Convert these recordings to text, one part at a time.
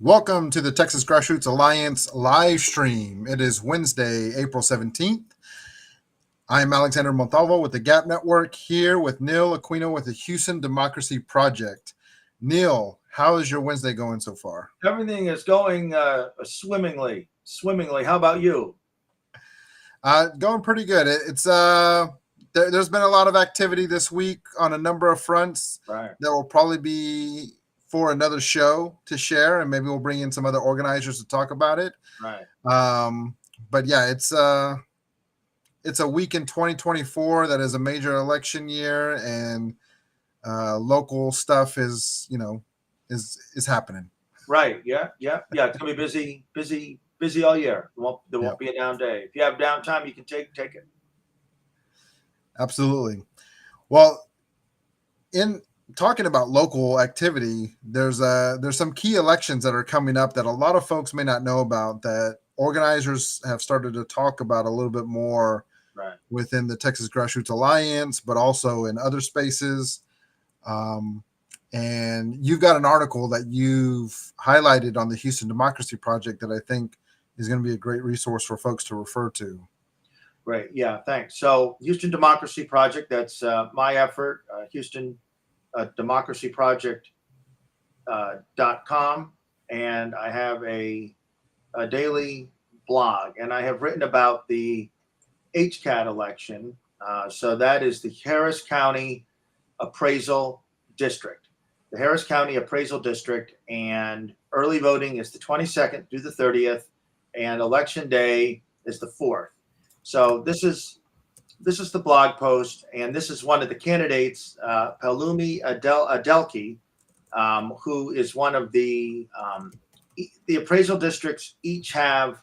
Welcome to the Texas Grassroots Alliance live stream. It is Wednesday, April 17th. I'm Alexander Montalvo with the Gap Network here with Neil Aquino with the Houston Democracy Project. Neil, how is your Wednesday going so far? Everything is going swimmingly. How about you? Going pretty good. There's been a lot of activity this week on a number of fronts. Right. That will probably be for another show to share, and maybe we'll bring in some other organizers to talk about it. Right. But yeah, it's a week in 2024 that is a major election year, and local stuff is happening. Right. Yeah. It's gonna be busy all year. There won't be a down day. If you have downtime, you can take it. Absolutely. Well, in talking about local activity, there's some key elections that are coming up that a lot of folks may not know about, that organizers have started to talk about a little bit more within the Texas Grassroots Alliance, but also in other spaces. And you've got an article that you've highlighted on the Houston Democracy Project that I think is going to be a great resource for folks to refer to. Right. Yeah. Thanks. So Houston Democracy Project, that's my effort, Houston Democracy Project.com. And I have a daily blog, and I have written about the HCAT election. So that is the Harris County Appraisal District. The Harris County Appraisal District, and early voting is the 22nd through the 30th, and election day is the 4th. So this is the blog post, and this is one of the candidates, Palumi Adelki, who is one of the appraisal districts. Each have,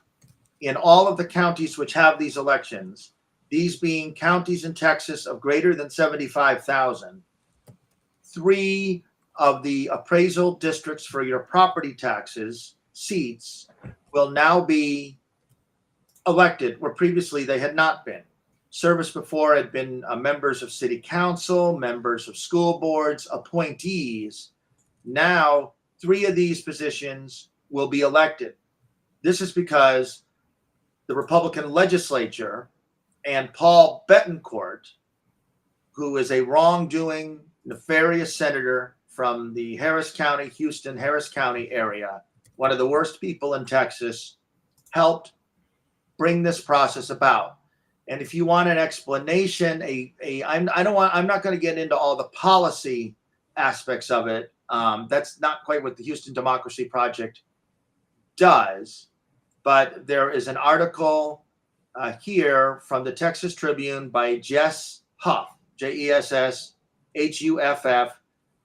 in all of the counties which have these elections, these being counties in Texas of greater than 75,000, 3 of the appraisal districts for your property taxes seats will now be elected, where previously they had not been. Service before had been members of city council, members of school boards, appointees. Now, 3 of these positions will be elected. This is because the Republican legislature and Paul Betancourt, who is a wrongdoing, nefarious senator from the Houston Harris County area, one of the worst people in Texas, helped bring this process about. And if you want an explanation, I'm not going to get into all the policy aspects of it. That's not quite what the Houston Democracy Project does. But there is an article here from the Texas Tribune by Jess Huff, JESSHUFF,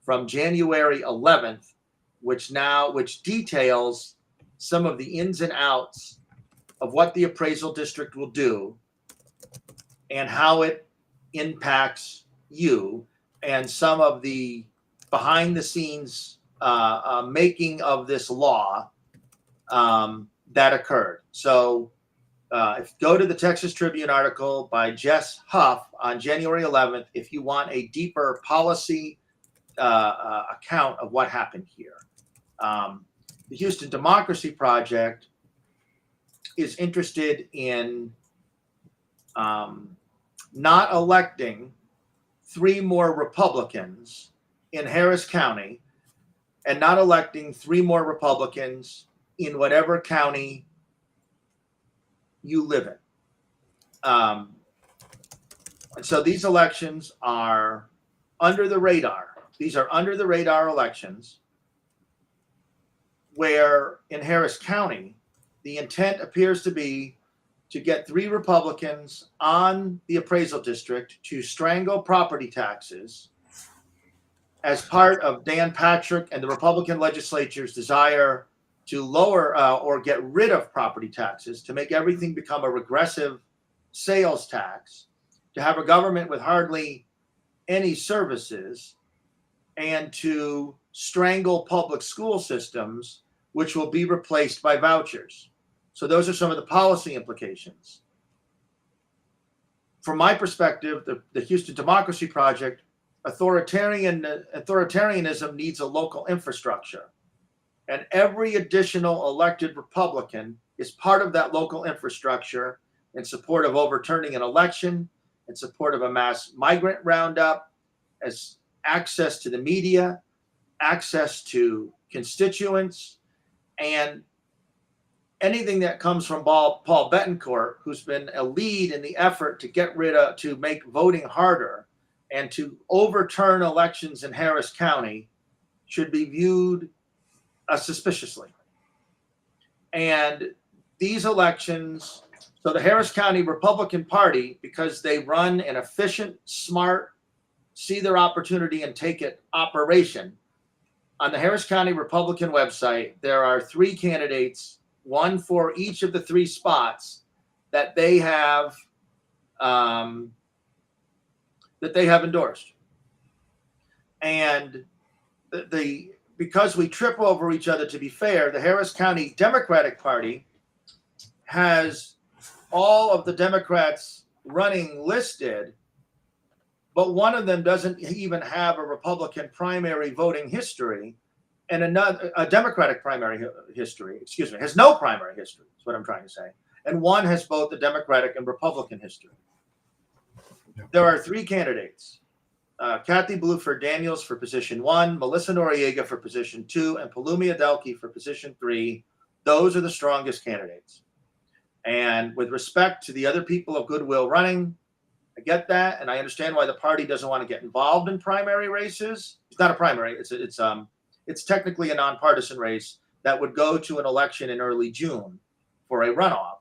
from January 11th, which details some of the ins and outs of what the appraisal district will do and how it impacts you, and some of the behind the scenes making of this law that occurred. So if you go to the Texas Tribune article by Jess Huff on January 11th, if you want a deeper policy account of what happened here. The Houston Democracy Project is interested in not electing 3 more Republicans in Harris County, and not electing 3 more Republicans in whatever county you live in. And so these elections are under the radar. These are under the radar elections, where in Harris County, the intent appears to be to get 3 Republicans on the appraisal district to strangle property taxes as part of Dan Patrick and the Republican legislature's desire to lower or get rid of property taxes, to make everything become a regressive sales tax, to have a government with hardly any services, and to strangle public school systems, which will be replaced by vouchers. So those are some of the policy implications. From my perspective, the Houston Democracy Project, authoritarianism needs a local infrastructure. And every additional elected Republican is part of that local infrastructure in support of overturning an election, in support of a mass migrant roundup, as access to the media, access to constituents, and anything that comes from Paul Betancourt, who's been a lead in the effort to make voting harder and to overturn elections in Harris County, should be viewed suspiciously. And these elections, so the Harris County Republican Party, because they run an efficient, smart, see their opportunity and take it operation. On the Harris County Republican website, there are 3 candidates, one for each of the 3 spots that they have endorsed. And because we trip over each other, to be fair, the Harris County Democratic Party has all of the Democrats running listed, but one of them doesn't even have a Republican primary voting history, and a Democratic primary history, has no primary history, is what I'm trying to say. And one has both the Democratic and Republican history. There are 3 candidates. Kathy Bluford Daniels for position 1, Melissa Noriega for position 2, and Palumi Adelke for position 3. Those are the strongest candidates. And with respect to the other people of goodwill running, I get that, and I understand why the party doesn't want to get involved in primary races. It's not a primary; it's technically a nonpartisan race that would go to an election in early June for a runoff.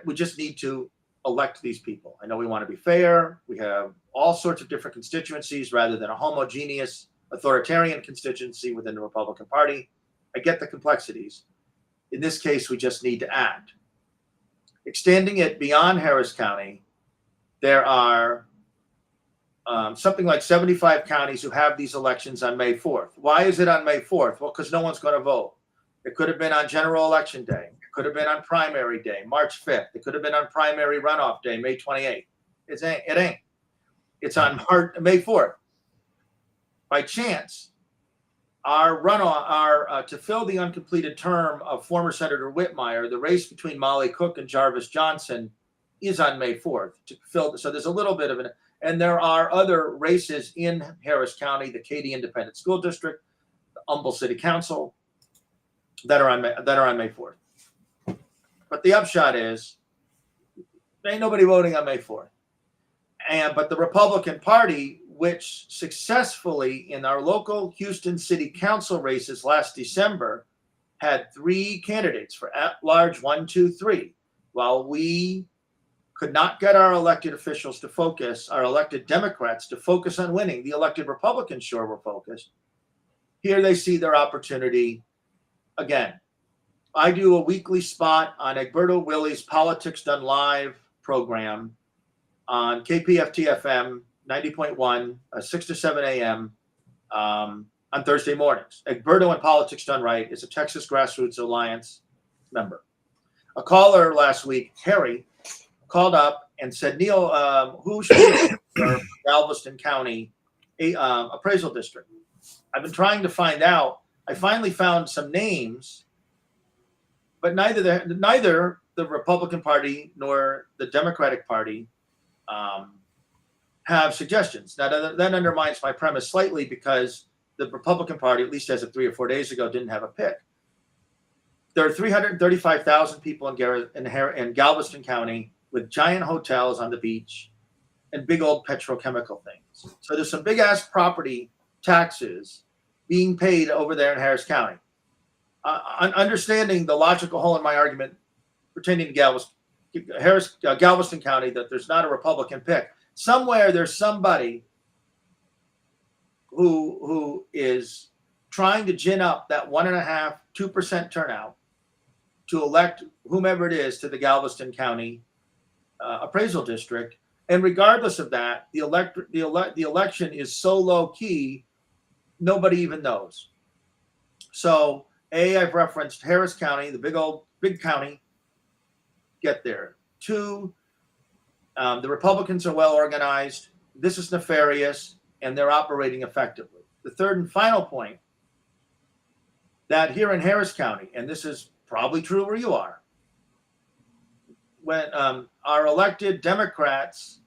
We just need to elect these people. I know we want to be fair. We have all sorts of different constituencies rather than a homogeneous authoritarian constituency within the Republican Party. I get the complexities. In this case, we just need to act. Extending it beyond Harris County, there are something like 75 counties who have these elections on May 4th. Why is it on May 4th? Well, because no one's going to vote. It could have been on general election day. It could have been on primary day, March 5th. It could have been on primary runoff day, May 28th. It ain't. It's on May 4th. By chance, our runoff, to fill the uncompleted term of former Senator Whitmire, the race between Molly Cook and Jarvis Johnson is on May 4th to fill. So there's a little bit of an, and there are other races in Harris County, the Katy Independent School District, the Humble City Council, that are on May 4th. But the upshot is, there ain't nobody voting on May 4th. But the Republican Party, which successfully in our local Houston City Council races last December had 3 candidates for at-large 1, 2, 3. While we could not get our elected officials to focus, our elected Democrats to focus on winning, the elected Republicans sure were focused. Here they see their opportunity again. I do a weekly spot on Egberto Willie's Politics Done Live program on KPFT-FM 90.1, 6 to 7 a.m. On Thursday mornings. Egberto and Politics Done Right is a Texas Grassroots Alliance member. A caller last week, Harry, called up and said, Neil, who should be for Galveston County appraisal district? I've been trying to find out. I finally found some names, but neither the Republican Party nor the Democratic Party have suggestions. Now, that undermines my premise slightly because the Republican Party, at least as of 3 or 4 days ago, didn't have a pick. There are 335,000 people in Galveston County with giant hotels on the beach and big old petrochemical things. So there's some big-ass property taxes being paid over there in Harris County. Understanding the logical hole in my argument pertaining to Galveston County, that there's not a Republican pick. Somewhere there's somebody who is trying to gin up that 1.5%, 2% turnout to elect whomever it is to the Galveston County appraisal district. And regardless of that, the election is so low key, nobody even knows. So I've referenced Harris County, the big county. Get there. 2, the Republicans are well organized. This is nefarious, and they're operating effectively. The third and final point that here in Harris County, and this is probably true where you are, when our elected Democrats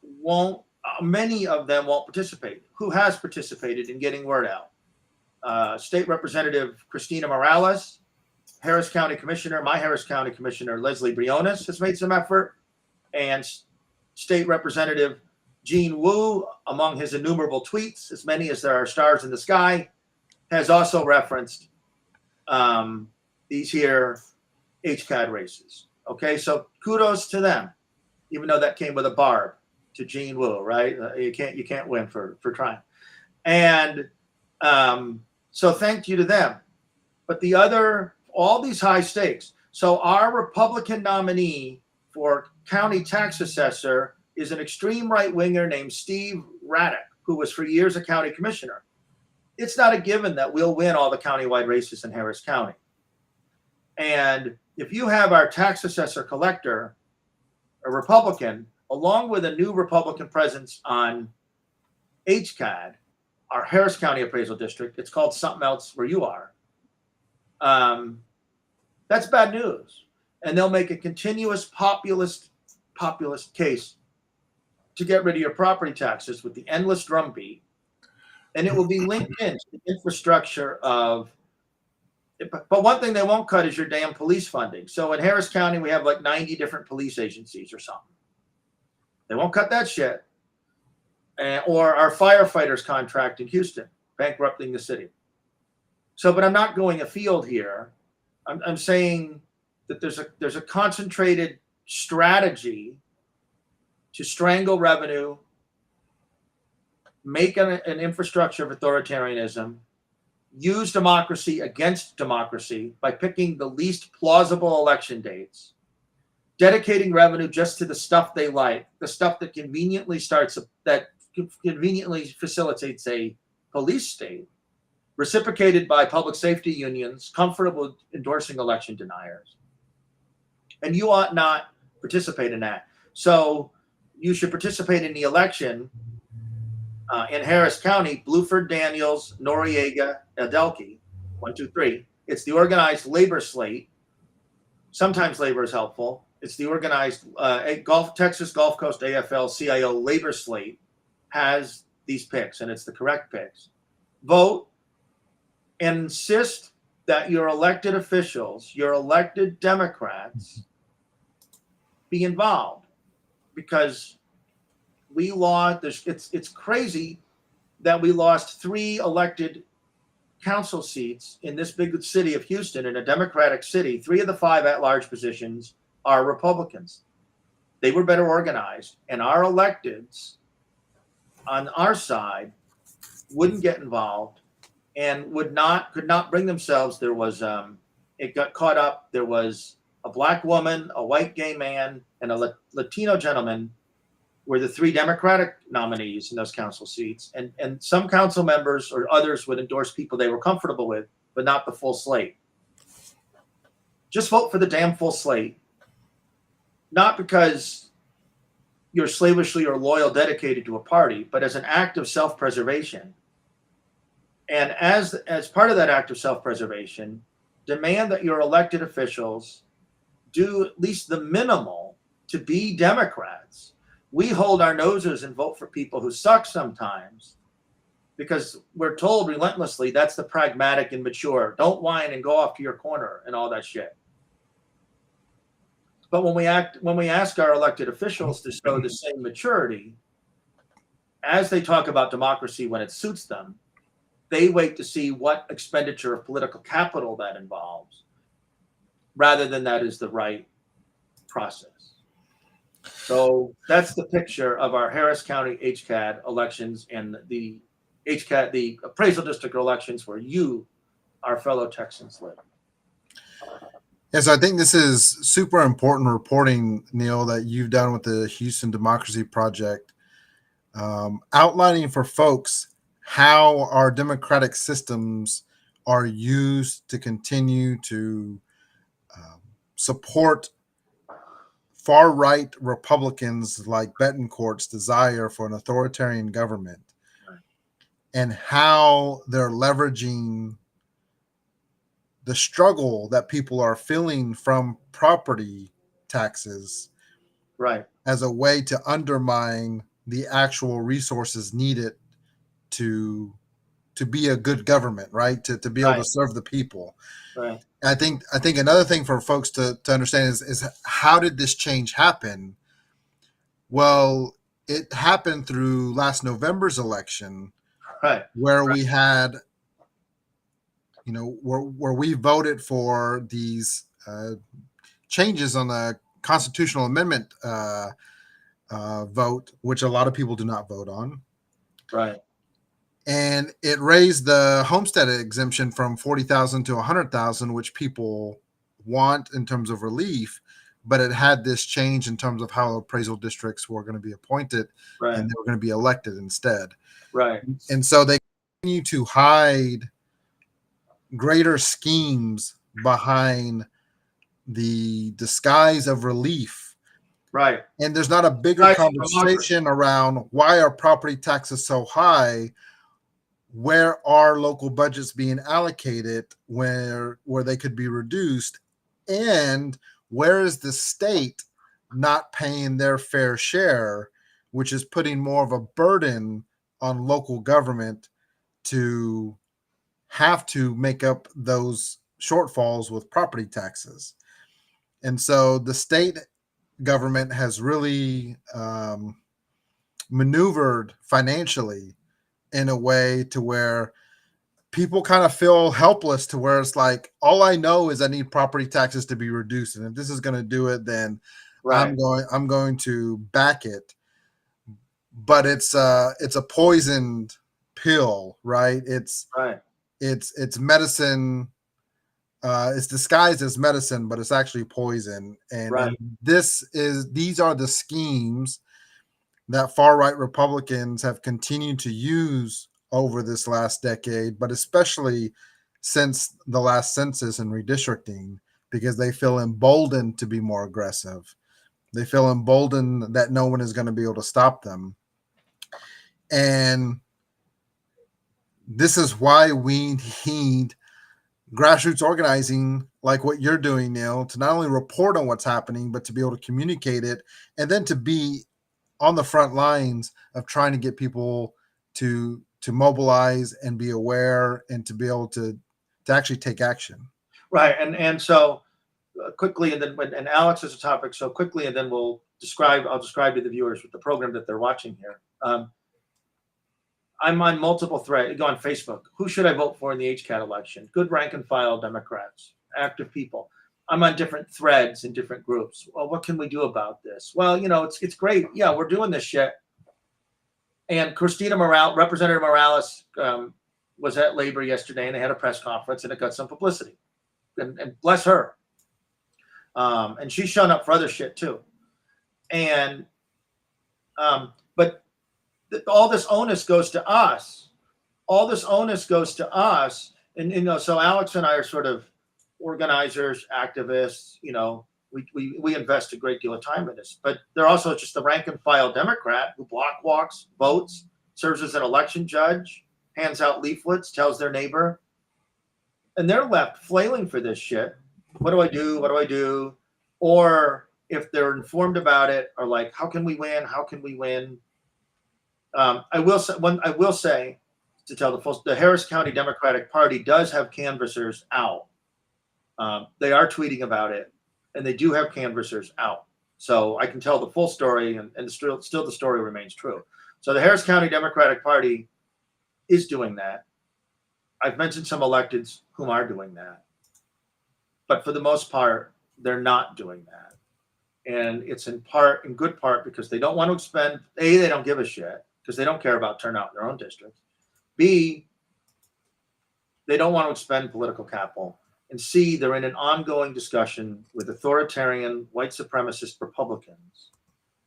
won't, many of them won't participate. Who has participated in getting word out? State Representative Christina Morales, Harris County Commissioner, my Harris County Commissioner Leslie Briones has made some effort, and State Representative Gene Wu, among his innumerable tweets, as many as there are stars in the sky, has also referenced these here HCAD races. Okay, so kudos to them, even though that came with a barb to Gene Wu, right? You can't win for trying. And so thank you to them. But all these high stakes. So our Republican nominee for county tax assessor is an extreme right winger named Steve Raddick, who was for years a county commissioner. It's not a given that we'll win all the countywide races in Harris County. And if you have our tax assessor collector, a Republican, along with a new Republican presence on HCAD, our Harris County appraisal district, it's called something else where you are. That's bad news. And they'll make a continuous populist case to get rid of your property taxes with the endless drumbeat. And it will be linked into the infrastructure of, but one thing they won't cut is your damn police funding. So in Harris County, we have like 90 different police agencies or something. They won't cut that shit. Or our firefighters contract in Houston, bankrupting the city. So, but I'm not going afield here. I'm saying that there's a concentrated strategy to strangle revenue, make an infrastructure of authoritarianism, use democracy against democracy by picking the least plausible election dates, dedicating revenue just to the stuff they like, the stuff that conveniently facilitates a police state, reciprocated by public safety unions, comfortable endorsing election deniers. And you ought not participate in that. So you should participate in the election in Harris County, Bluford, Daniels, Noriega, Adelke, 1, 2, 3. It's the organized labor slate. Sometimes labor is helpful. It's the organized Texas Gulf Coast AFL-CIO labor slate has these picks, and it's the correct picks. Vote and insist that your elected officials, your elected Democrats, be involved, because we lost. It's crazy that we lost 3 elected council seats in this big city of Houston, in a Democratic city. 3 of the 5 at-large positions are Republicans. They were better organized, and our electeds on our side wouldn't get involved and could not bring themselves. There was it got caught up. There was a black woman, a white gay man, and a Latino gentleman were the 3 Democratic nominees in those council seats. And some council members or others would endorse people they were comfortable with, but not the full slate. Just vote for the damn full slate. Not because you're slavishly or loyal dedicated to a party, but as an act of self-preservation. And as part of that act of self-preservation, demand that your elected officials do at least the minimal to be Democrats. We hold our noses and vote for people who suck sometimes because we're told relentlessly that's the pragmatic and mature. Don't whine and go off to your corner and all that shit. But when we ask our elected officials to show the same maturity, as they talk about democracy when it suits them, they wait to see what expenditure of political capital that involves, rather than that is the right process. So that's the picture of our Harris County HCAD elections and the appraisal district elections where you, our fellow Texans, live. Yes, I think this is super important reporting, Neil, that you've done with the Houston Democracy Project, outlining for folks how our democratic systems are used to continue to support far-right Republicans like Betancourt's desire for an authoritarian government, and how they're leveraging the struggle that people are feeling from property taxes Right. as a way to undermine the actual resources needed to be a good government, right? To be able to Right. serve the people. Right. I think another thing for folks to understand is how did this change happen? Well, it happened through last November's election, Right. where we had, where we voted for these changes on the constitutional amendment vote, which a lot of people do not vote on. Right. And it raised the homestead exemption from 40,000 to 100,000, which people want in terms of relief. But it had this change in terms of how appraisal districts were going to be appointed, and Right. they were going to be elected instead. Right. And so they continue to hide greater schemes behind the disguise of relief. Right. And there's not a bigger Right. conversation around why are property taxes so high? Where are local budgets being allocated where they could be reduced? And where is the state not paying their fair share, which is putting more of a burden on local government to have to make up those shortfalls with property taxes? And so the state government has really maneuvered financially in a way to where people kind of feel helpless, to where it's like, all I know is I need property taxes to be reduced, and if this is going to do it, then Right. I'm going to back it. But it's a poisoned pill, right? Right. It's medicine. It's disguised as medicine, but it's actually poison. And Right. these are the schemes that far right Republicans have continued to use over this last decade, but especially since the last census and redistricting, because they feel emboldened to be more aggressive. They feel emboldened that no one is going to be able to stop them. And this is why we need grassroots organizing like what you're doing, Neil, to not only report on what's happening, but to be able to communicate it, and then to be on the front lines of trying to get people to mobilize and be aware and to be able to actually take action. Right. And so quickly, and then and Alex is a topic. So quickly, and then I'll describe to the viewers with the program that they're watching here. I'm on multiple threads. Go on Facebook. Who should I vote for in the HCAT election? Good rank and file Democrats, active people. I'm on different threads in different groups. Well, what can we do about this? Well, it's great. Yeah, we're doing this shit. And Representative Morales was at Labor yesterday, and they had a press conference, and it got some publicity. And bless her. And she's shown up for other shit too. And but all this onus goes to us. All this onus goes to us. And so Alex and I are sort of organizers, activists. We invest a great deal of time in this. But they're also just the rank and file Democrat who block walks, votes, serves as an election judge, hands out leaflets, tells their neighbor. And they're left flailing for this shit. What do I do? What do I do? Or if they're informed about it, are like, how can we win? How can we win? I will say, to tell the Harris County Democratic Party does have canvassers out. They are tweeting about it, and they do have canvassers out. So I can tell the full story, and still the story remains true. So the Harris County Democratic Party is doing that. I've mentioned some electeds whom are doing that. But for the most part, they're not doing that. And it's in good part, because they don't want to expend, A, they don't give a shit, because they don't care about turnout in their own districts. B, they don't want to expend political capital. And C, they're in an ongoing discussion with authoritarian white supremacist Republicans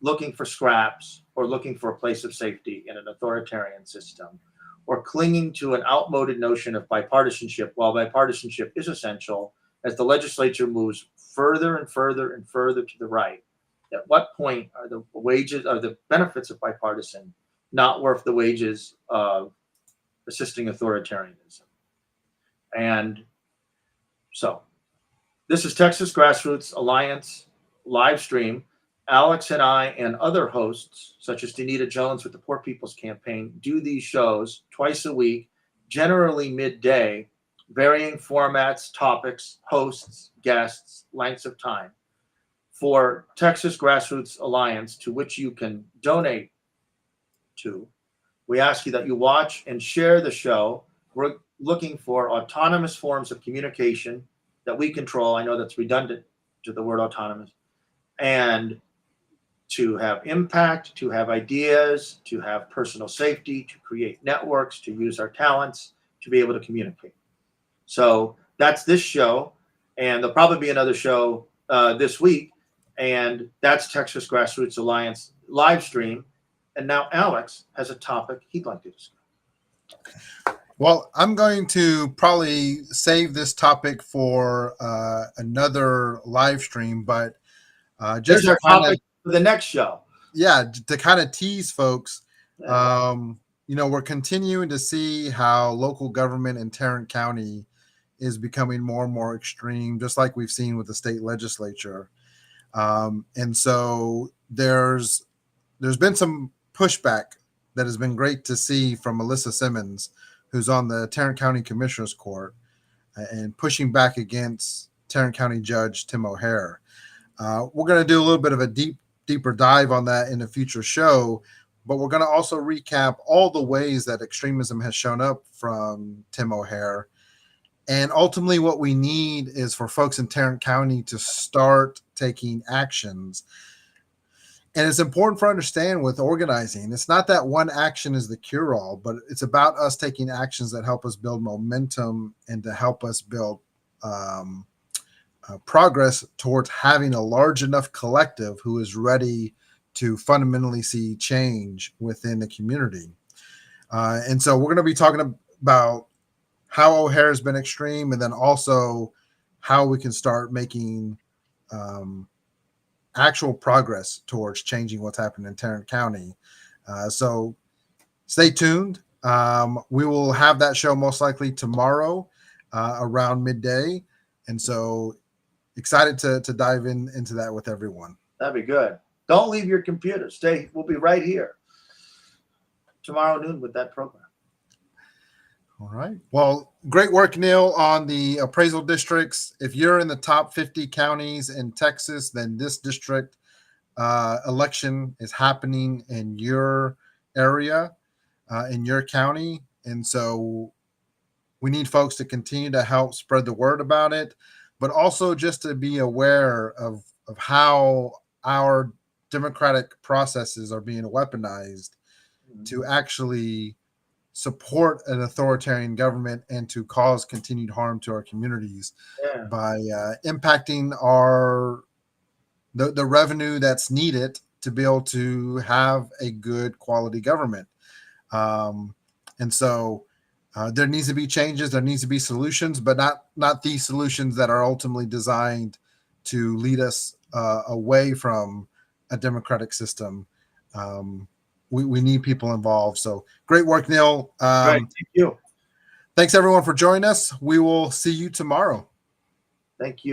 looking for scraps or looking for a place of safety in an authoritarian system, or clinging to an outmoded notion of bipartisanship, while bipartisanship is essential as the legislature moves further and further and further to the right. At what point are the benefits of bipartisan not worth the wages of assisting authoritarianism? And So this is Texas Grassroots Alliance live stream. Alex and I and other hosts, such as Danita Jones with the Poor People's Campaign, do these shows twice a week, generally midday, varying formats, topics, hosts, guests, lengths of time. For Texas Grassroots Alliance, to which you can donate to, we ask you that you watch and share the show. We're looking for autonomous forms of communication that we control. I know that's redundant to the word autonomous. And to have impact, to have ideas, to have personal safety, to create networks, to use our talents, to be able to communicate. So that's this show. And there'll probably be another show this week. And that's Texas Grassroots Alliance live stream. And now Alex has a topic he'd like to discuss. Well, I'm going to probably save this topic for another live stream, but just There's our topic for the next show. Yeah, to kind of tease folks, Yeah. we're continuing to see how local government in Tarrant County is becoming more and more extreme, just like we've seen with the state legislature. And so there's been some pushback that has been great to see from Melissa Simmons, who's on the Tarrant County Commissioners Court, and pushing back against Tarrant County Judge Tim O'Hare. We're going to do a little bit of a deeper dive on that in a future show, but we're going to also recap all the ways that extremism has shown up from Tim O'Hare. And ultimately what we need is for folks in Tarrant County to start taking actions. And it's important for understand with organizing, it's not that one action is the cure-all, but it's about us taking actions that help us build momentum and to help us build progress towards having a large enough collective who is ready to fundamentally see change within the community. And so we're going to be talking about how O'Hare has been extreme, and then also how we can start making actual progress towards changing what's happening in Tarrant County. So stay tuned. We will have that show most likely tomorrow around midday. And so excited to dive into that with everyone. That'd be good. Don't leave your computer. Stay. We'll be right here tomorrow noon with that program. All right. Well, great work, Neil, on the appraisal districts. If you're in the top 50 counties in Texas, then this district election is happening in your area, in your county. And so we need folks to continue to help spread the word about it, but also just to be aware of how our democratic processes are being weaponized to actually support an authoritarian government and to cause continued harm to our communities by impacting the revenue that's needed to be able to have a good quality government. And so there needs to be changes, there needs to be solutions, but not these solutions that are ultimately designed to lead us away from a democratic system. We need people involved. So great work, Neil. Great. Thank you. Thanks everyone for joining us. We will see you tomorrow. Thank you.